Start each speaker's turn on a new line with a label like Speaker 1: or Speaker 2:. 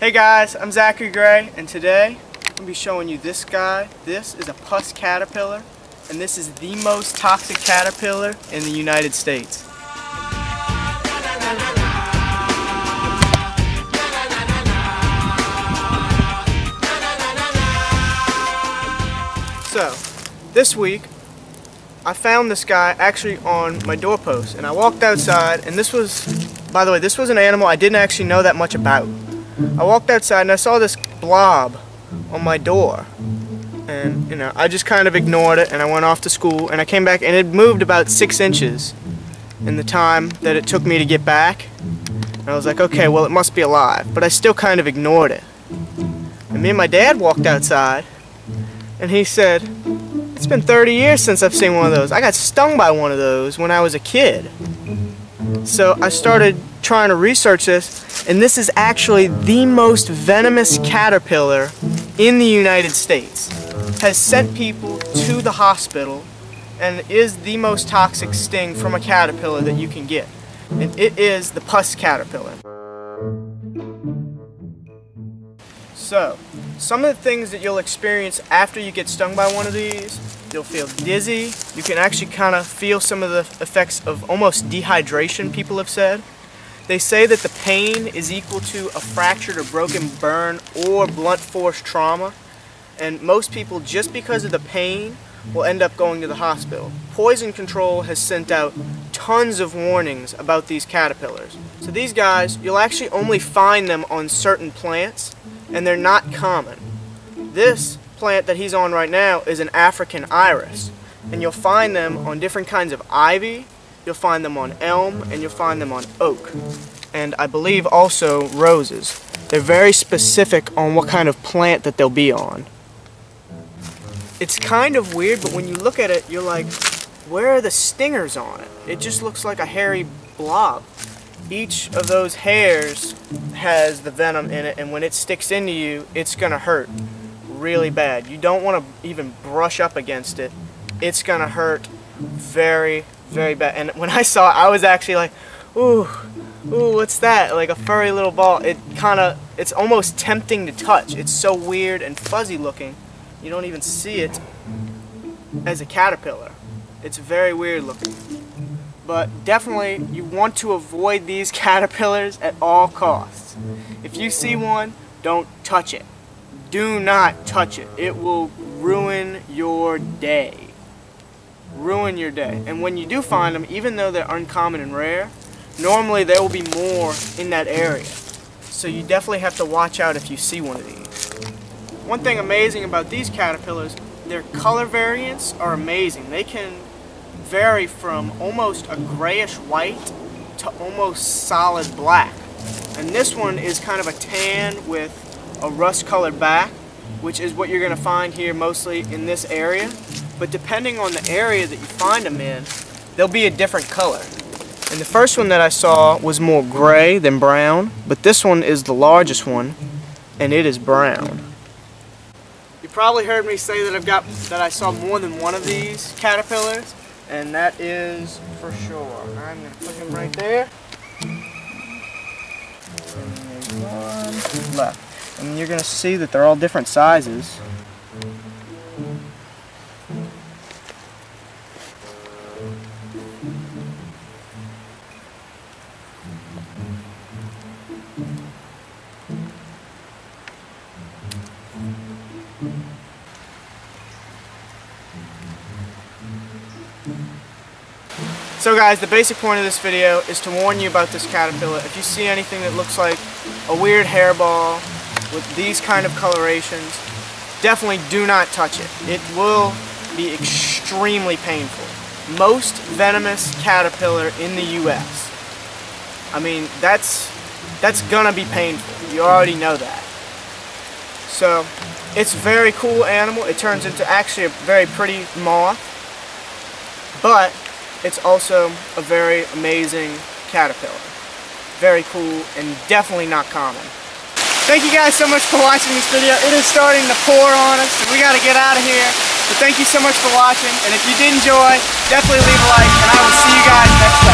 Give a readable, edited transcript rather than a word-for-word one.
Speaker 1: Hey guys, I'm Zachary Gray, and today I'm going to be showing you this guy. This is a pus caterpillar, and this is the most toxic caterpillar in the United States. So, this week I found this guy actually on my doorpost, and I walked outside, and this was, by the way, this was an animal I didn't actually know that much about. I walked outside and I saw this blob on my door, and I just kind of ignored it, and I went off to school, and I came back and it moved about 6 inches in the time that it took me to get back, and I was like, okay, well, it must be alive, but I still kind of ignored it. And me and my dad walked outside, and he said, it's been 30 years since I've seen one of those. I got stung by one of those when I was a kid. So I started trying to research this, and this is actually the most venomous caterpillar in the United States. Has sent people to the hospital, and is the most toxic sting from a caterpillar that you can get. And it is the pus caterpillar. So, some of the things that you'll experience after you get stung by one of these: you'll feel dizzy. You can actually kind of feel some of the effects of almost dehydration, people have said. They say that the pain is equal to a fractured or broken burn or blunt force trauma. And most people, just because of the pain, will end up going to the hospital. Poison Control has sent out tons of warnings about these caterpillars. So these guys, you'll actually only find them on certain plants, and they're not common. This plant that he's on right now is an African iris, and you'll find them on different kinds of ivy, you'll find them on elm, and you'll find them on oak, and I believe also roses. They're very specific on what kind of plant that they'll be on. It's kind of weird, but when you look at it, you're like, where are the stingers on it? It just looks like a hairy blob. Each of those hairs has the venom in it, and when it sticks into you, it's gonna hurt really bad. You don't want to even brush up against it. It's gonna hurt very, very bad. And when I saw it, I was actually like, ooh, what's that? Like a furry little ball. It's almost tempting to touch. It's so weird and fuzzy looking. You don't even see it as a caterpillar. It's very weird looking. But definitely, you want to avoid these caterpillars at all costs. If you see one, don't touch it. Do not touch it. It will ruin your day. Ruin your day. And when you do find them, even though they're uncommon and rare, normally there will be more in that area. So you definitely have to watch out if you see one of these. One thing amazing about these caterpillars, their color variants are amazing. They can vary from almost a grayish white to almost solid black. And this one is kind of a tan with a rust colored back, which is what you're going to find here mostly in this area. But depending on the area that you find them in, they'll be a different color. And the first one that I saw was more gray than brown, but this one is the largest one, and it is brown. You probably heard me say that I saw more than one of these caterpillars, and that is for sure. I'm going to put him right there. And there's one left. And you're going to see that they're all different sizes. So guys, the basic point of this video is to warn you about this caterpillar. If you see anything that looks like a weird hairball with these kind of colorations, definitely do not touch it. It will be extremely painful. Most venomous caterpillar in the US. I mean, that's gonna be painful. You already know that. So, it's a very cool animal. It turns into actually a very pretty moth, but it's also a very amazing caterpillar. Very cool and definitely not common. Thank you guys so much for watching this video. It is starting to pour on us, so we gotta get out of here. But thank you so much for watching, and if you did enjoy, definitely leave a like, and I will see you guys next time.